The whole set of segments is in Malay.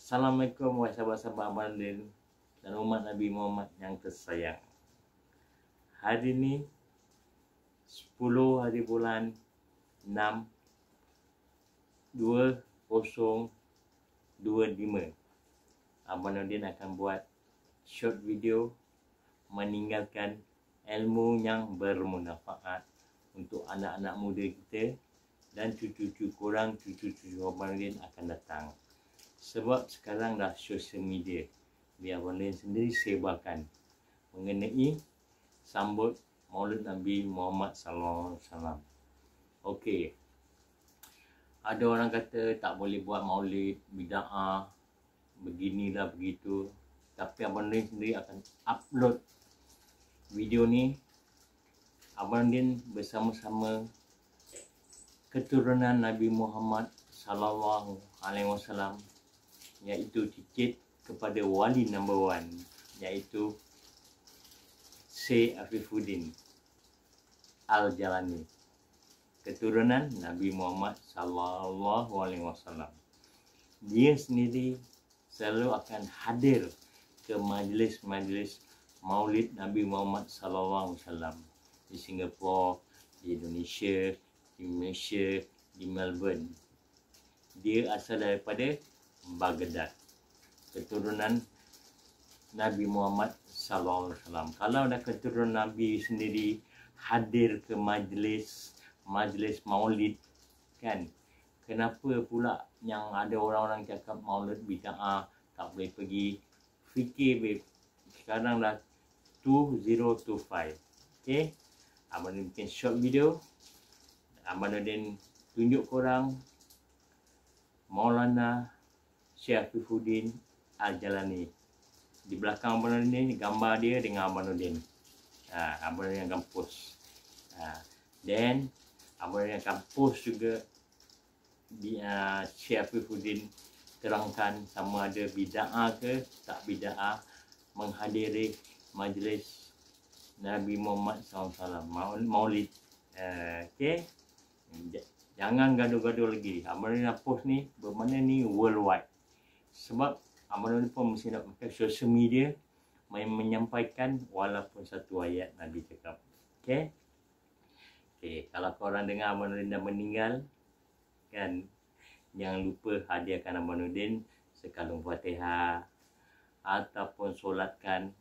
Assalamualaikum sahabat-sahabat Abang Nurdin dan umat Nabi Muhammad yang tersayang. Hari ini 10 hari bulan 6 2025. Abang Nurdin akan buat short video meninggalkan ilmu yang bermanfaat untuk anak-anak muda kita dan cucu-cucu korang, cucu-cucu Abang Nurdin akan datang. Sebab sekarang dah social media, biar Abang Nurdin sendiri sebarkan mengenai sambut Maulid Nabi Muhammad sallallahu alaihi wasallam. Okey. Ada orang kata tak boleh buat maulid, bid'ah, beginilah begitu. Tapi Abang Nurdin sendiri akan upload video ni. Abang Nurdin bersama-sama keturunan Nabi Muhammad sallallahu alaihi wasallam, iaitu cicit kepada wali number 1, iaitu Syekh Afifuddin Al-Jalani, keturunan Nabi Muhammad sallallahu alaihi wasallam. Dia sendiri selalu akan hadir ke majlis-majlis Maulid Nabi Muhammad sallallahu alaihi wasallam di Singapura, di Indonesia, di Malaysia, di Melbourne. Dia asal daripada Baghdad, keturunan Nabi Muhammad sallallahu alaihi wasallam. Kalau dah keturunan Nabi sendiri hadir ke majlis maulid kan, kenapa pula yang ada orang-orang cakap maulid bid'ah tak boleh pergi? Fikir babe, sekarang dah 2025. okey, Abang Nurdin bikin short video. Abang Nurdin tunjuk korang Maulana Syekh Afifuddin Al-Jalani. Di belakang Abang Nurdin ni gambar dia dengan Abang Nurdin. Abang Nurdin akan post. Then Abang Nurdin akan post juga di Syekh Afifuddin terangkan sama ada bid'ah ke tak bid'ah menghadiri majlis Nabi Muhammad SAW Maulid. Okey. Jangan gaduh-gaduh lagi. Abang Nurdin nak post ni bermakna ni worldwide. Sebab Abang Nurdin pun mesti nak pakai social media menyampaikan walaupun satu ayat Nabi cakap. Okey. Kalau korang dengar Abang Nurdin dah meninggal kan, jangan lupa hadiahkan Abang Nurdin sekalung Fatihah ataupun solatkan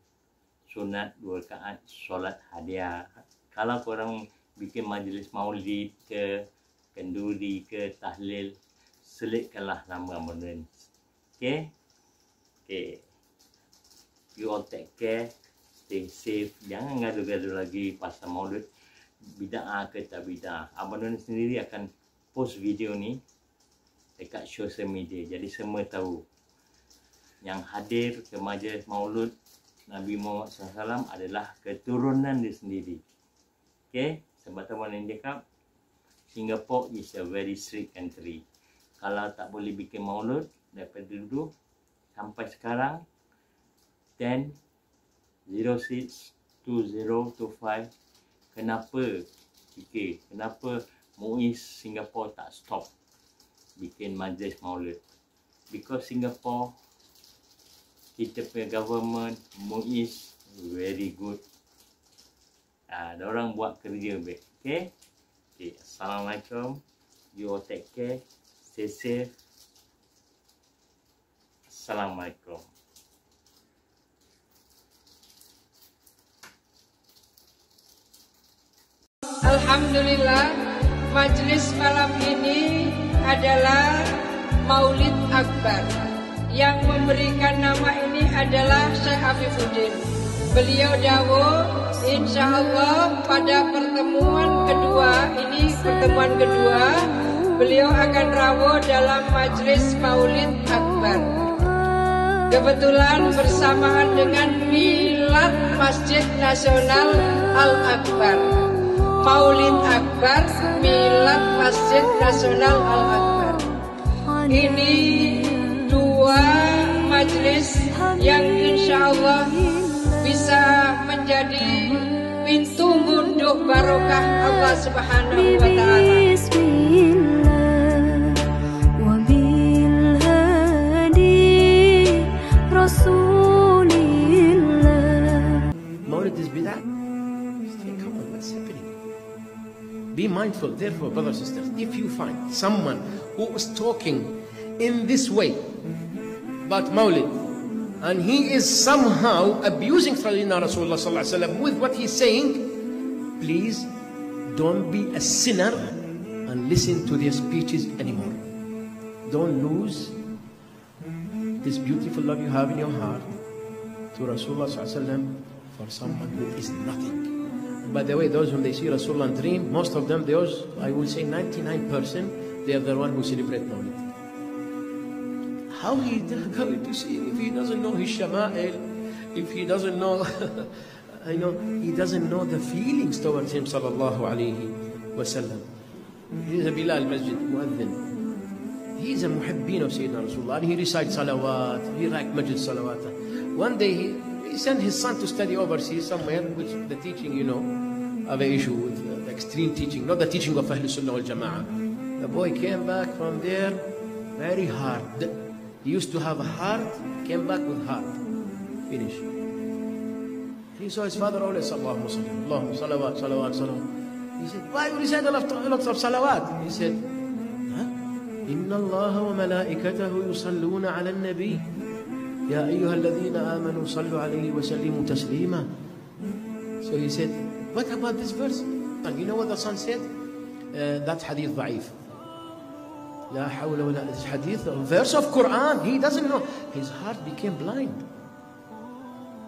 sunat 2 rakaat solat hadiah. Kalau korang bikin majlis maulid ke, kenduri ke, tahlil, selitkanlah nama Abang Nurdin. Okay. You all take care, stay safe. Jangan gaduh-gaduh lagi pasal maulid bid'ah ke tak bid'ah. Abang Nurdin sendiri akan post video ni dekat social media, jadi semua tahu yang hadir ke majlis maulid Nabi Muhammad SAW adalah keturunan dia sendiri. Okay. Sebab tu Abang Nurdin cakap Singapore is a very strict country. Kalau tak boleh bikin maulud daripada dulu sampai sekarang 10/06/2025, kenapa kenapa MUIS Singapore tak stop bikin majlis maulud? Because Singapore, kita punya government, MUIS very good. Diorang buat kerja baik. Okay. Assalamualaikum. You all take care. Stay safe. Assalamualaikum. Alhamdulillah, majlis malam ini adalah Maulid Akbar. Yang memberikan nama ini adalah Syekh Afifuddin. Beliau dawuh, insyaallah pada pertemuan kedua, beliau akan rawuh dalam majlis Maulid Akbar. Kebetulan bersamaan dengan Milad Masjid Nasional Al-Akbar. Maulid Akbar, Milad Masjid Nasional Al-Akbar. Ini dua majlis yang insyaallah bisa menjadi pintu munduh barokah Allah Subhanahu wa taala. mindful. Therefore, brothers and sisters, if you find someone who is talking in this way about Mawlid, and he is somehow abusing Sayyidina Rasulullah sallallahu alaihi wasallam with what he's saying, please don't be a sinner and listen to their speeches anymore. Don't lose this beautiful love you have in your heart to Rasulullah sallallahu alaihi wasallam for someone who is nothing. By the way, those when they see Rasulullah in dream, most of them, those, I would say 99%, they are the one who celebrate Mawlid. How he going to see him if he doesn't know his shama'il, if he doesn't know, he doesn't know the feelings towards him, sallallahu alayhi wa sallam. He is a Bilal Masjid Muadhin. He is a muhibbeen of Sayyidina Rasulullah, and he recites salawat, he writes Majid salawat. One day he sent his son to study overseas somewhere, which the teaching, have an issue with the extreme teaching, not the teaching of Ahlul Sunnah wal Jama'ah. The boy came back from there very hard. He used to have a heart, came back with heart. Finish. He saw his father always, Allahumma salawat, salawat, salawat. He said, why would he say lots of salawat? He said, Inna Allah wa malaikatahu yusalluna ala nabi. Ya ayyuha alladhina amanu sallu alayhi wa sallimu taslima. So he said, what about this verse? And you know what the son said? That hadith da'if. La hawla wa la, this hadith, a verse of Quran. He doesn't know. His heart became blind.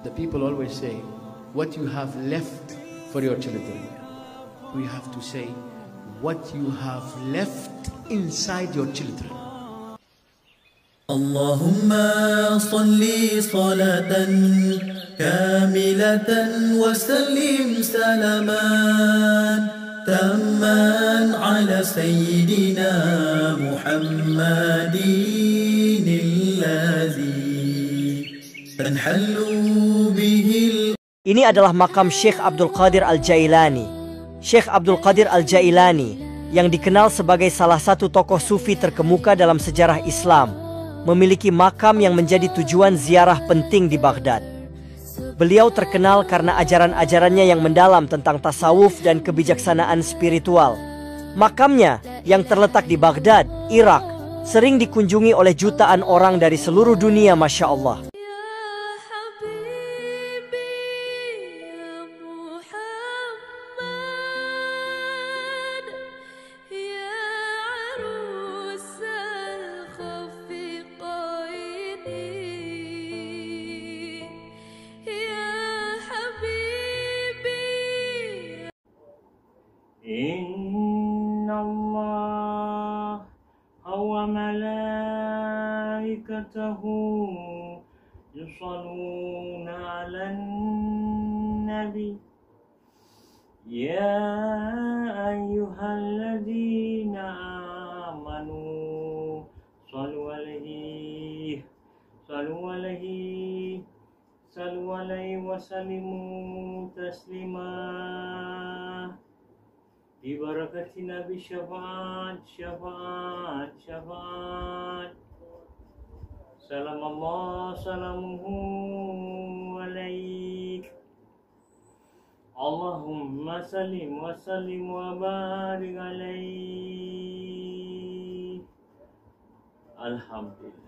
The people always say, what you have left for your children. We have to say, what you have left inside your children. Allahumma salli salatan kamilatan wa sallim salaman تماً على سيدنا محمد الذي تنحل به. Ini adalah makam Syekh Abdul Qadir Al-Jailani. Syekh Abdul Qadir Al-Jailani yang dikenal sebagai salah satu tokoh sufi terkemuka dalam sejarah Islam, memiliki makam yang menjadi tujuan ziarah penting di Baghdad. Beliau terkenal karena ajaran-ajarannya yang mendalam tentang tasawuf dan kebijaksanaan spiritual. Makamnya yang terletak di Baghdad, Irak, sering dikunjungi oleh jutaan orang dari seluruh dunia, Masya Allah. Inna Allah wa malaikatahu yusalluna 'alan nabi. Ya ayyuhalladzina amanu sallu alaihi wa sallimu taslima. Bi barakati Nabi syafaat. Salamuhu alaik. Allahumma sallim wa sallim wa barik alaik. Alhamdulillah.